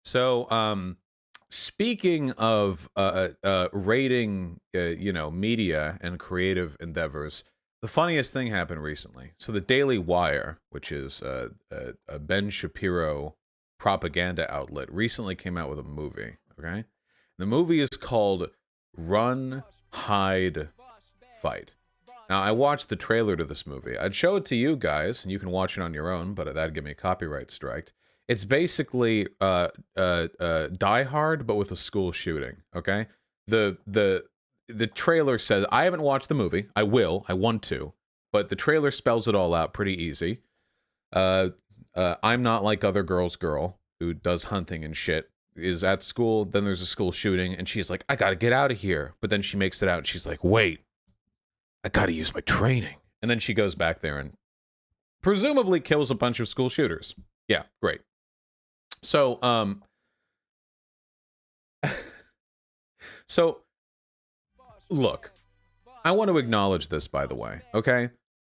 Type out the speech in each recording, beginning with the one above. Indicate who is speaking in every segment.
Speaker 1: So, speaking of rating, media and creative endeavors, the funniest thing happened recently. So, the Daily Wire, which is a Ben Shapiro propaganda outlet, recently came out with a movie. Okay, the movie is called Run, Hide, Fight. Now, I watched the trailer to this movie. I'd show it to you guys, and you can watch it on your own, but that'd give me a copyright strike. It's basically Die Hard, but with a school shooting. Okay, the trailer says, I haven't watched the movie. I will. I want to, but the trailer spells it all out pretty easy. I'm not like other girl's girl who does hunting and shit. Is at school. Then there's a school shooting, and she's like, I gotta get out of here. But then she makes it out, and she's like, wait, I gotta use my training. And then she goes back there and presumably kills a bunch of school shooters. Yeah, great. So, look, I want to acknowledge this, by the way, okay?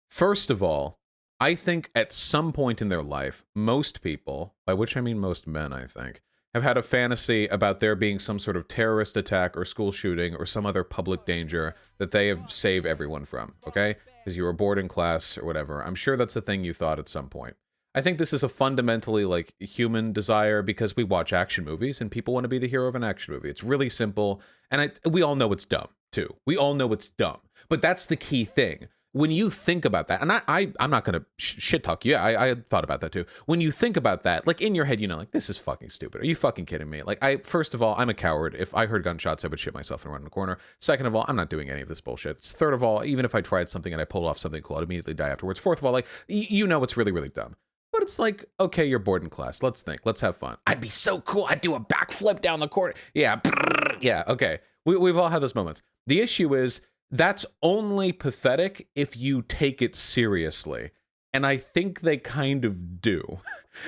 Speaker 1: First of all, I think at some point in their life, most people, by which I mean most men, I think, have had a fantasy about there being some sort of terrorist attack or school shooting or some other public danger that they have saved everyone from, okay? Because you were bored in class or whatever. I'm sure that's a thing you thought at some point. I think this is a fundamentally, like, human desire because we watch action movies and people want to be the hero of an action movie. It's really simple, and we all know it's dumb, too. We all know it's dumb. But that's the key thing. When you think about that, and I'm not going to shit talk you. I thought about that too. When you think about that, like in your head, like, this is fucking stupid. Are you fucking kidding me? Like, first of all, I'm a coward. If I heard gunshots, I would shit myself and run in the corner. Second of all, I'm not doing any of this bullshit. Third of all, even if I tried something and I pulled off something cool, I'd immediately die afterwards. Fourth of all, like, it's really, really dumb. But it's like, okay, you're bored in class. Let's think. Let's have fun. I'd be so cool. I'd do a backflip down the court. Yeah. Yeah. Okay. We've all had those moments. The issue is, that's only pathetic if you take it seriously. And I think they kind of do.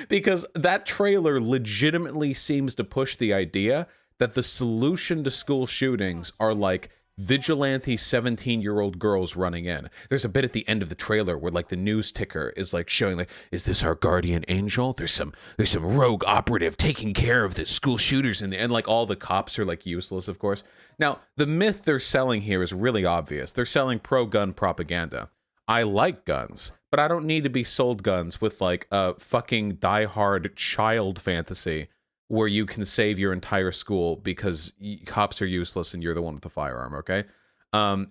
Speaker 1: Because that trailer legitimately seems to push the idea that the solution to school shootings are like vigilante 17-year-old girls running in. There's a bit at the end of the trailer where like the news ticker is like showing like, is this our guardian angel? There's some rogue operative taking care of the school shooters, and like all the cops are like useless, of course. Now, the myth they're selling here is really obvious. They're selling pro-gun propaganda. I like guns, but I don't need to be sold guns with like a fucking die-hard child fantasy where you can save your entire school because cops are useless and you're the one with the firearm, okay?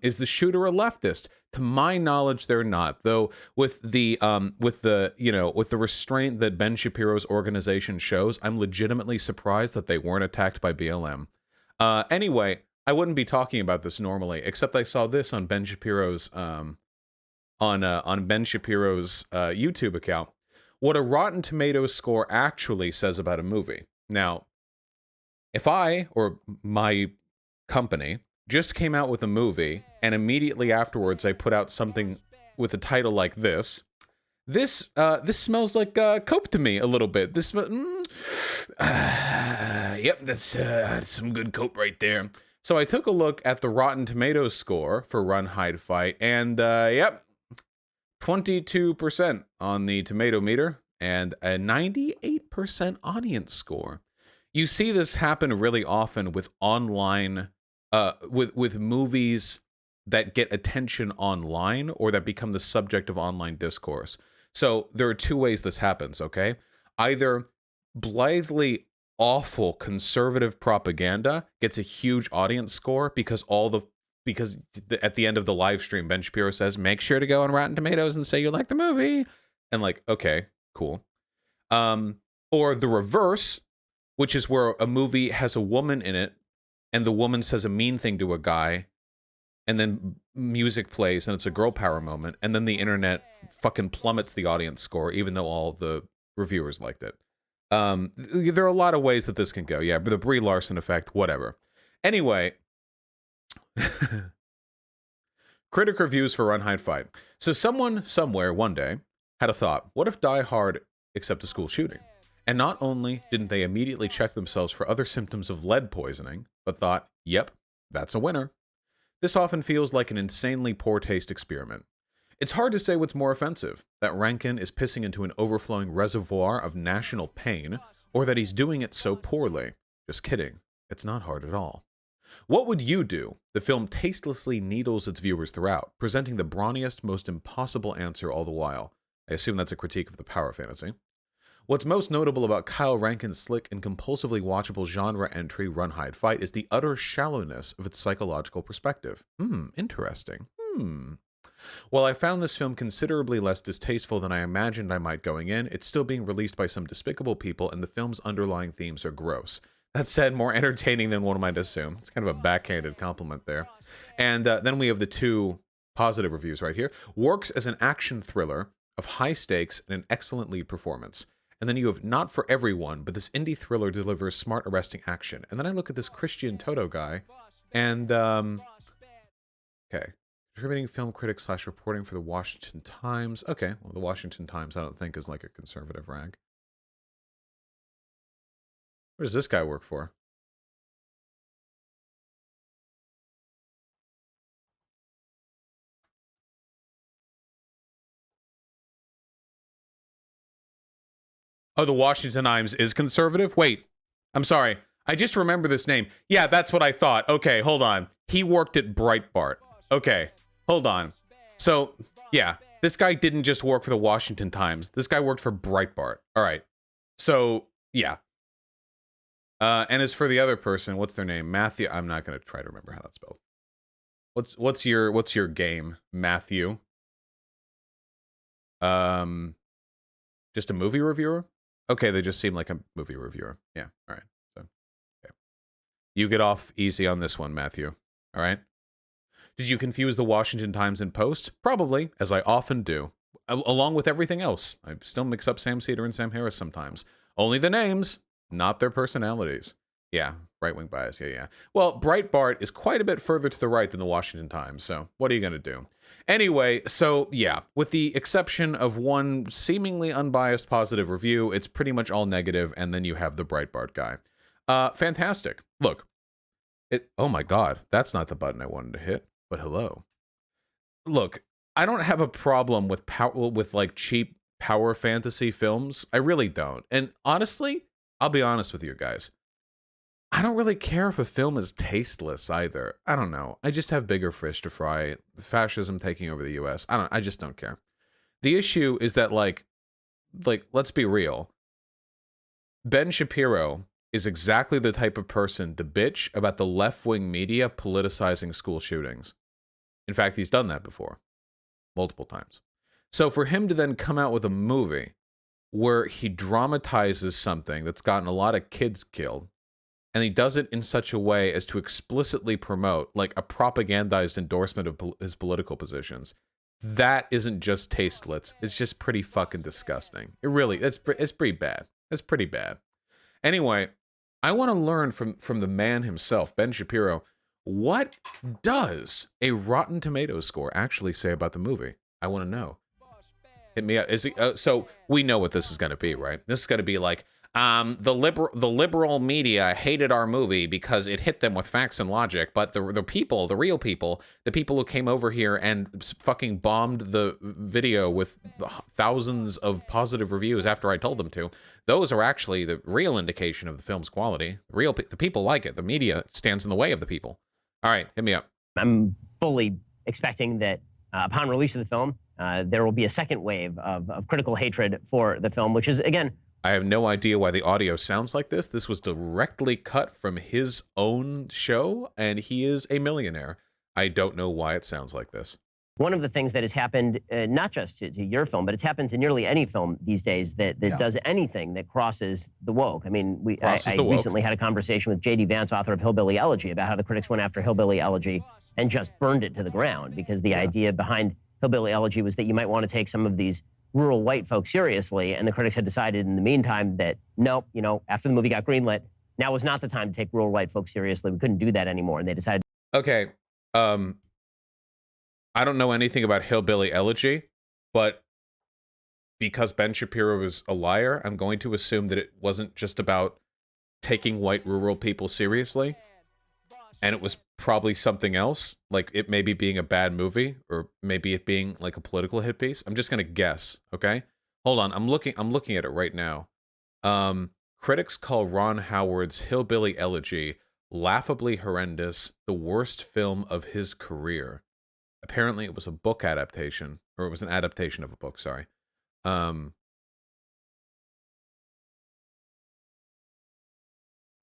Speaker 1: Is the shooter a leftist? To my knowledge, they're not. Though with the restraint that Ben Shapiro's organization shows, I'm legitimately surprised that they weren't attacked by BLM. Anyway, I wouldn't be talking about this normally, except I saw this on Ben Shapiro's YouTube account. What a Rotten Tomatoes score actually says about a movie. Now, if I, or my company, just came out with a movie, and immediately afterwards I put out something with a title like this smells like coke to me a little bit. Yep, that's some good coke right there. So I took a look at the Rotten Tomatoes score for Run, Hide, Fight, and yep, 22% on the tomato meter, and a 98% audience score. You see this happen really often with online, with movies that get attention online or that become the subject of online discourse. So there are two ways this happens, okay? Either blithely awful conservative propaganda gets a huge audience score because at the end of the live stream, Ben Shapiro says, make sure to go on Rotten Tomatoes and say you like the movie. And like, okay, cool. Or the reverse, which is where a movie has a woman in it and the woman says a mean thing to a guy and then music plays and it's a girl power moment. And then the internet fucking plummets the audience score, even though all the reviewers liked it. There are a lot of ways that this can go. Yeah, but the Brie Larson effect, whatever. Anyway, critic reviews for Run, Hide, Fight. So someone somewhere one day had a thought, what if Die Hard except a school shooting? And not only didn't they immediately check themselves for other symptoms of lead poisoning, but thought, yep, that's a winner. This often feels like an insanely poor taste experiment. It's hard to say what's more offensive, that Rankin is pissing into an overflowing reservoir of national pain, or that he's doing it so poorly. Just kidding. It's not hard at all. What would you do? The film tastelessly needles its viewers throughout, presenting the brawniest, most impossible answer all the while. I assume that's a critique of the power fantasy. What's most notable about Kyle Rankin's slick and compulsively watchable genre entry Run, Hide, Fight is the utter shallowness of its psychological perspective. Interesting. While I found this film considerably less distasteful than I imagined I might going in, it's still being released by some despicable people, and the film's underlying themes are gross. That said, more entertaining than one might assume. It's kind of a backhanded compliment there. And then we have the two positive reviews right here. Works as an action thriller of high stakes and an excellent lead performance. And then you have Not for Everyone, but this indie thriller delivers smart, arresting action. And then I look at this Christian Toto guy, and, okay. Contributing film critic / reporting for the Washington Times. Okay, well, the Washington Times I don't think is like a conservative rag. What does this guy work for? Oh, the Washington Times is conservative? Wait, I'm sorry. I just remember this name. Yeah, that's what I thought. Okay, hold on. He worked at Breitbart. Okay, hold on. So, yeah, this guy didn't just work for the Washington Times. This guy worked for Breitbart. All right. So, yeah. And as for the other person, what's their name? Matthew. I'm not going to try to remember how that's spelled. What's your game, Matthew? Just a movie reviewer? Okay, they just seem like a movie reviewer. Yeah, all right. So, okay. You get off easy on this one, Matthew. All right? Did you confuse the Washington Times and Post? Probably, as I often do. Along with everything else. I still mix up Sam Cedar and Sam Harris sometimes. Only the names, not their personalities. Yeah, right-wing bias, yeah. Well, Breitbart is quite a bit further to the right than the Washington Times, so what are you going to do? Anyway, so yeah, with the exception of one seemingly unbiased positive review, it's pretty much all negative, and then you have the Breitbart guy. Fantastic. Look, oh my god, that's not the button I wanted to hit, but hello. Look, I don't have a problem with like cheap power fantasy films. I really don't. And honestly, I'll be honest with you guys. I don't really care if a film is tasteless either. I don't know. I just have bigger fish to fry. Fascism taking over the US. I just don't care. The issue is that like let's be real. Ben Shapiro is exactly the type of person to bitch about the left-wing media politicizing school shootings. In fact, he's done that before. Multiple times. So for him to then come out with a movie where he dramatizes something that's gotten a lot of kids killed, and he does it in such a way as to explicitly promote like a propagandized endorsement of his political positions, that isn't just tasteless. It's just pretty fucking disgusting. It's pretty bad. It's pretty bad. Anyway, I want to learn from the man himself, Ben Shapiro. What does a Rotten Tomatoes score actually say about the movie? I want to know. Hit me up. Is it, so we know what this is going to be, right? This is going to be like, the liberal media hated our movie because it hit them with facts and logic, but the people, the real people, the people who came over here and fucking bombed the video with thousands of positive reviews after I told them to, those are actually the real indication of the film's quality. The people like it. The media stands in the way of the people. All right, hit me up.
Speaker 2: I'm fully expecting that upon release of the film, there will be a second wave of critical hatred for the film, which is, again,
Speaker 1: I have no idea why the audio sounds like this. This was directly cut from his own show, and he is a millionaire. I don't know why it sounds like this.
Speaker 2: One of the things that has happened, not just to your film, but it's happened to nearly any film these days that does anything that crosses the woke. I mean, I recently had a conversation with J.D. Vance, author of Hillbilly Elegy, about how the critics went after Hillbilly Elegy and just burned it to the ground, because the idea behind Hillbilly Elegy was that you might want to take some of these rural white folks seriously, and the critics had decided in the meantime that, nope, after the movie got greenlit, now was not the time to take rural white folks seriously. We couldn't do that anymore, and they decided...
Speaker 1: Okay, I don't know anything about Hillbilly Elegy, but because Ben Shapiro is a liar, I'm going to assume that it wasn't just about taking white rural people seriously. and it was probably something else, like it maybe being a bad movie, or maybe it being like a political hit piece. I'm just gonna guess. Okay, hold on. I'm looking at it right now. Critics call Ron Howard's Hillbilly Elegy laughably horrendous, the worst film of his career. Apparently, it was a book adaptation, or it was an adaptation of a book. Sorry.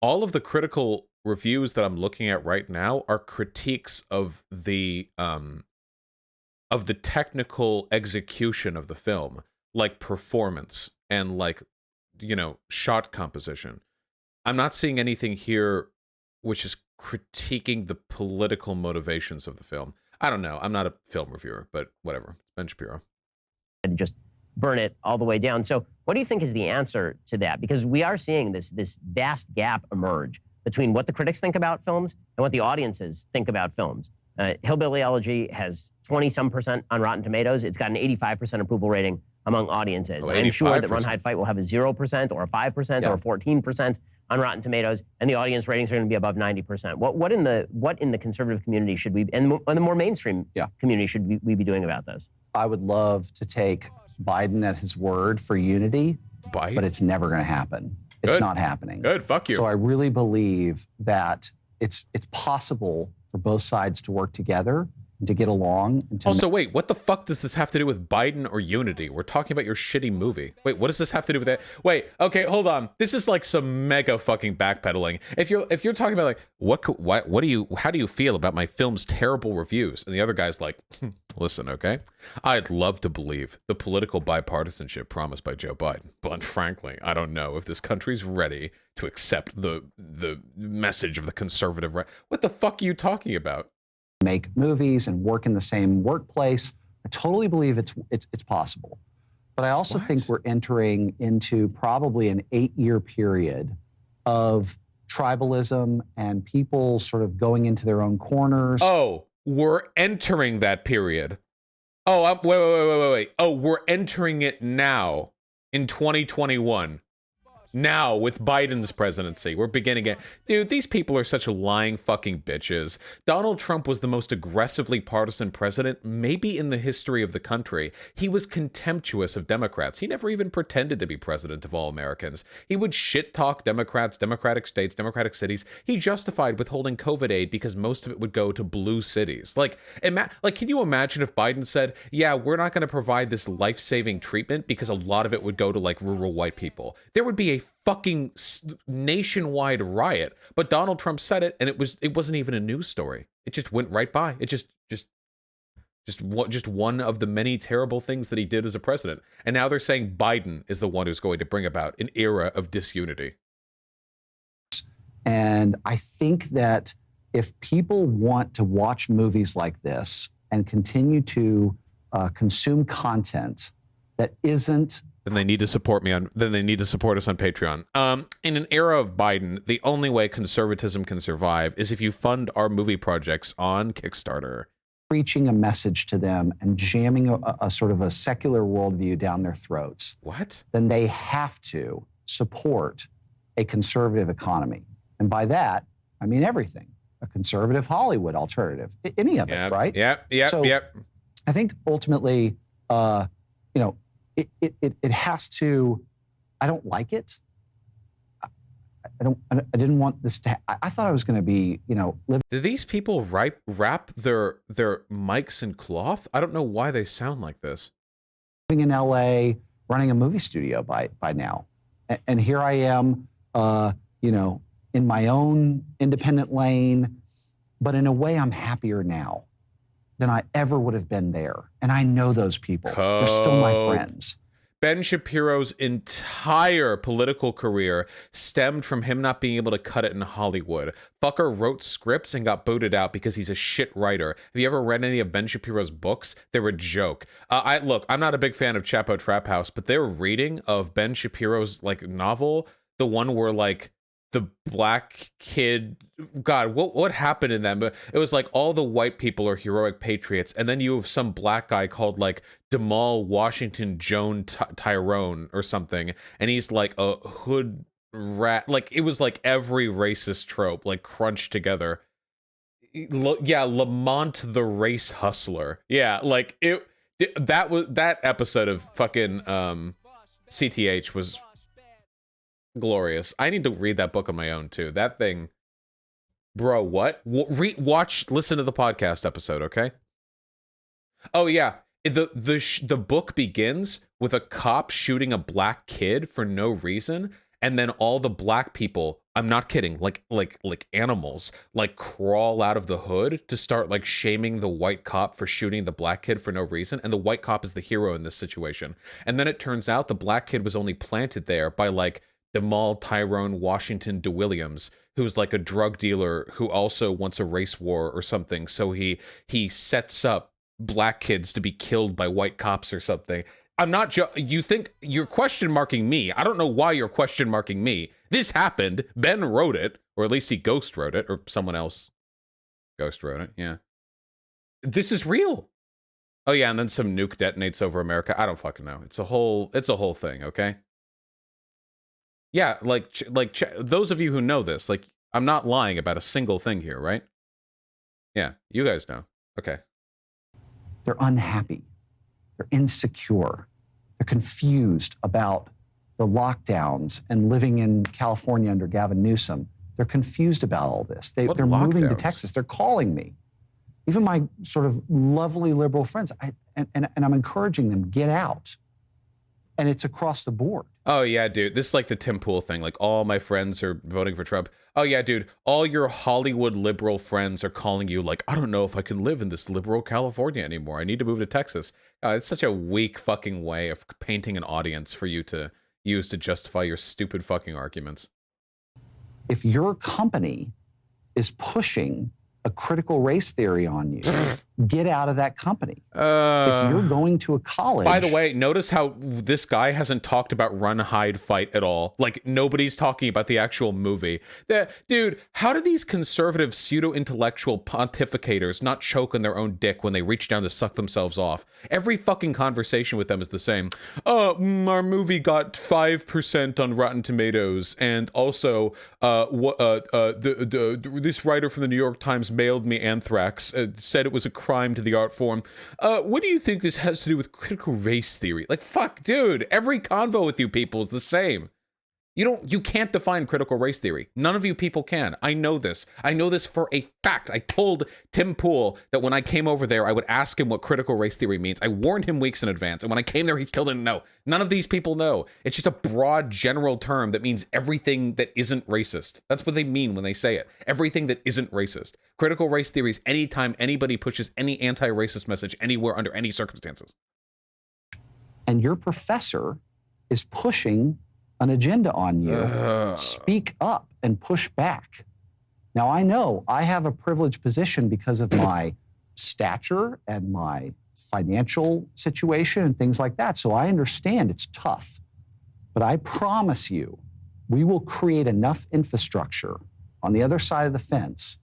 Speaker 1: All of the critical reviews that I'm looking at right now are critiques of the technical execution of the film, like performance and like, you know, shot composition. I'm not seeing anything here which is critiquing the political motivations of the film. I don't know. I'm not a film reviewer, but whatever. Ben Shapiro.
Speaker 2: And just burn it all the way down. So what do you think is the answer to that? Because we are seeing this vast gap emerge between what the critics think about films and what the audiences think about films. Hillbilly Elegy has 20-some% on Rotten Tomatoes. It's got an 85% approval rating among audiences.
Speaker 1: Oh,
Speaker 2: I'm sure that Run, Hide, Fight will have a 0% or a 5% or a 14% on Rotten Tomatoes, and the audience ratings are going to be above 90%. What in the conservative community should we, and the more mainstream community, should we be doing about this?
Speaker 3: I would love to take Biden at his word for unity, but it's never going to happen. It's not happening.
Speaker 1: Good, fuck you.
Speaker 3: So I really believe that it's possible for both sides to work together and to get along. And to
Speaker 1: also, wait, what the fuck does this have to do with Biden or unity? We're talking about your shitty movie. Wait, what does this have to do with that? Wait, okay, hold on. This is like some mega fucking backpedaling. If you're talking about like how do you feel about my film's terrible reviews? And the other guy's like, listen, okay, I'd love to believe the political bipartisanship promised by Joe Biden, but frankly, I don't know if this country's ready to accept the message of the conservative right. What the fuck are you talking about?
Speaker 3: Make movies and work in the same workplace. I totally believe it's possible. But I also think we're entering into probably an 8-year period of tribalism and people sort of going into their own corners.
Speaker 1: Oh, we're entering that period. Oh, wait. Oh, we're entering it now in 2021. Now, with Biden's presidency, we're beginning it. Dude, these people are such lying fucking bitches. Donald Trump was the most aggressively partisan president maybe in the history of the country. He was contemptuous of Democrats. He never even pretended to be president of all Americans. He would shit-talk Democrats, Democratic states, Democratic cities. He justified withholding COVID aid because most of it would go to blue cities. Like, can you imagine if Biden said, yeah, we're not going to provide this life-saving treatment because a lot of it would go to, like, rural white people. There would be a fucking nationwide riot, but Donald Trump said it, and it wasn't even a news story. It just went right by. It just one of the many terrible things that he did as a president. And now they're saying Biden is the one who's going to bring about an era of disunity.
Speaker 3: And I think that if people want to watch movies like this and continue to consume content that isn't,
Speaker 1: then they need to support us on Patreon. In an era of Biden, the only way conservatism can survive is if you fund our movie projects on Kickstarter.
Speaker 3: Preaching a message to them and jamming a sort of a secular worldview down their throats.
Speaker 1: What?
Speaker 3: Then they have to support a conservative economy. And by that, I mean everything. A conservative Hollywood alternative. Any of it, right?
Speaker 1: Yep.
Speaker 3: I think ultimately, it has to. I don't like it. I didn't want this to. I thought I was going to be, living.
Speaker 1: Do these people wrap their mics in cloth? I don't know why they sound like this.
Speaker 3: Living in LA, running a movie studio by now, and here I am, in my own independent lane. But in a way, I'm happier now than I ever would have been there. And I know those people. They're still my friends.
Speaker 1: Ben Shapiro's entire political career stemmed from him not being able to cut it in Hollywood. Fucker wrote scripts and got booted out because he's a shit writer. Have you ever read any of Ben Shapiro's books? They're a joke. I'm not a big fan of Chapo Trap House, but their reading of Ben Shapiro's novel, the one where the black kid, God, what happened in that? It was like all the white people are heroic patriots, and then you have some black guy called Demal Washington Joan Tyrone or something, and he's like a hood rat. It was like every racist trope crunched together. Yeah, Lamont the Race Hustler. Yeah, like that episode of fucking CTH was glorious. I need to read that book on my own too. That thing, bro. What? Listen to the podcast episode, okay? Oh yeah, the book begins with a cop shooting a black kid for no reason, and then all the black people, I'm not kidding, like animals, like crawl out of the hood to start like shaming the white cop for shooting the black kid for no reason, and the white cop is the hero in this situation. And then it turns out the black kid was only planted there by like Demal Tyrone Washington DeWilliams, who's like a drug dealer who also wants a race war or something. So he sets up black kids to be killed by white cops or something. I'm not you think you're question marking me. I don't know why you're question marking me. This happened. Ben wrote it, or at least he ghost wrote it, or someone else ghost wrote it. Yeah. This is real. Oh yeah, and then some nuke detonates over America. I don't fucking know. It's a whole thing, okay? Yeah, those of you who know this, like I'm not lying about a single thing here, right? Yeah, you guys know. Okay.
Speaker 3: They're unhappy. They're insecure. They're confused about the lockdowns and living in California under Gavin Newsom. They're confused about all this. They're moving to Texas. They're calling me. Even my sort of lovely liberal friends. And I'm encouraging them, get out. And it's across the board.
Speaker 1: Oh, yeah, dude. This is like the Tim Pool thing. Like, all my friends are voting for Trump. Oh, yeah, dude. All your Hollywood liberal friends are calling you like, I don't know if I can live in this liberal California anymore. I need to move to Texas. It's such a weak fucking way of painting an audience for you to use to justify your stupid fucking arguments.
Speaker 3: If your company is pushing a critical race theory on you, get out of that company. If you're going to a college...
Speaker 1: By the way, notice how this guy hasn't talked about Run, Hide, Fight at all. Like, nobody's talking about the actual movie. Dude, how do these conservative pseudo-intellectual pontificators not choke on their own dick when they reach down to suck themselves off? Every fucking conversation with them is the same. Our movie got 5% on Rotten Tomatoes, and also, this writer from the New York Times mailed me anthrax, said it was a crime to the art form. What do you think this has to do with critical race theory? Like, fuck, dude, every convo with you people is the same. You can't define critical race theory. None of you people can. I know this. I know this for a fact. I told Tim Pool that when I came over there, I would ask him what critical race theory means. I warned him weeks in advance, and when I came there, he still didn't know. None of these people know. It's just a broad, general term that means everything that isn't racist. That's what they mean when they say it. Everything that isn't racist. Critical race theory is anytime anybody pushes any anti-racist message anywhere under any circumstances.
Speaker 3: And your professor is pushing an agenda on you. Speak up and push back. Now, I know I have a privileged position because of my stature and my financial situation and things like that. So I understand it's tough. But I promise you, we will create enough infrastructure on the other side of the fence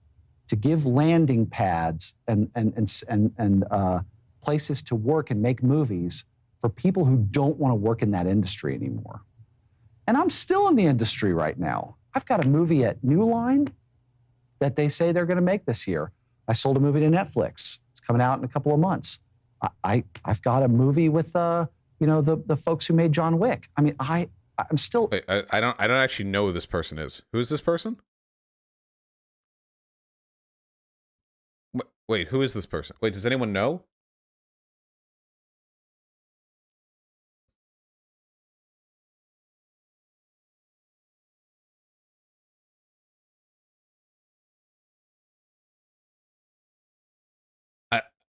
Speaker 3: to give landing pads and places to work and make movies for people who don't want to work in that industry anymore. And I'm still in the industry right now. I've got a movie at New Line that they say they're going to make this year. I sold a movie to Netflix. It's coming out in a couple of months. I've got a movie with the folks who made John Wick. I mean, I'm still.
Speaker 1: Wait, I don't actually know who this person is. Who is this person? Wait, who is this person? Wait, does anyone know?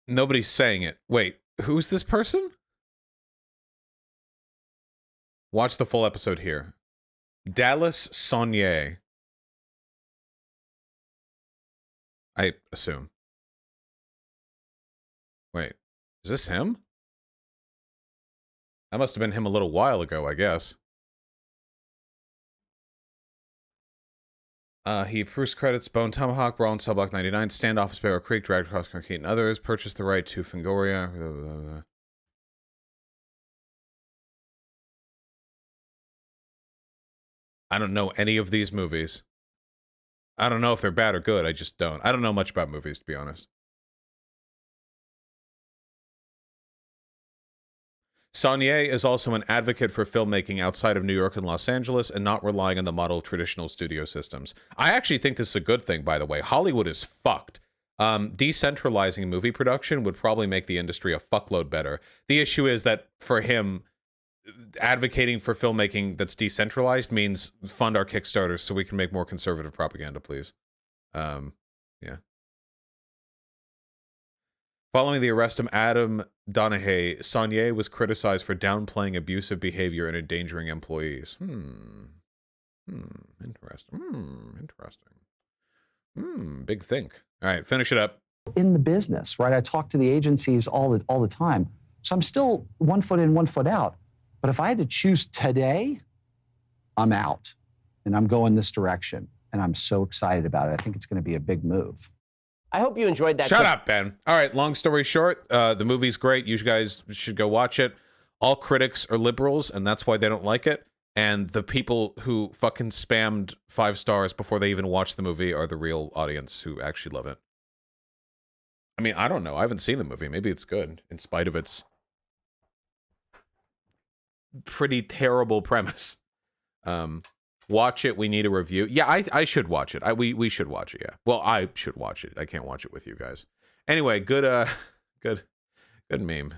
Speaker 1: Nobody's saying it. Wait, who's this person? Watch the full episode here. Dallas Saunier. I assume. Wait, is this him? That must have been him a little while ago, I guess. He proofs credits Bone Tomahawk, Brawl in Cell Block 99, Standoff, Sparrow Creek, Dragged Across Concrete, and others. Purchased the right to Fangoria. Blah, blah, blah. I don't know any of these movies. I don't know if they're bad or good. I just don't. I don't know much about movies, to be honest. Saunier is also an advocate for filmmaking outside of New York and Los Angeles and not relying on the model of traditional studio systems. I actually think this is a good thing, by the way. Hollywood is fucked. Decentralizing movie production would probably make the industry a fuckload better. The issue is that for him, advocating for filmmaking that's decentralized means fund our Kickstarters so we can make more conservative propaganda, please. Yeah. Following the arrest of Adam Donahue, Saunier was criticized for downplaying abusive behavior and endangering employees. Interesting. Big think. All right, finish it up.
Speaker 3: In the business, right? I talk to the agencies all the time. So I'm still 1 foot in, 1 foot out. But if I had to choose today, I'm out. And I'm going this direction. And I'm so excited about it. I think it's going to be a big move.
Speaker 2: I hope you enjoyed that.
Speaker 1: Shut up, Ben. All right, long story short, the movie's great. You guys should go watch it. All critics are liberals, and that's why they don't like it. And the people who fucking spammed 5 stars before they even watched the movie are the real audience who actually love it. I mean, I don't know. I haven't seen the movie. Maybe it's good, in spite of its pretty terrible premise. Watch it. We need a review. Yeah, I should watch it. We should watch it. Yeah. Well, I should watch it. I can't watch it with you guys. Anyway, good meme.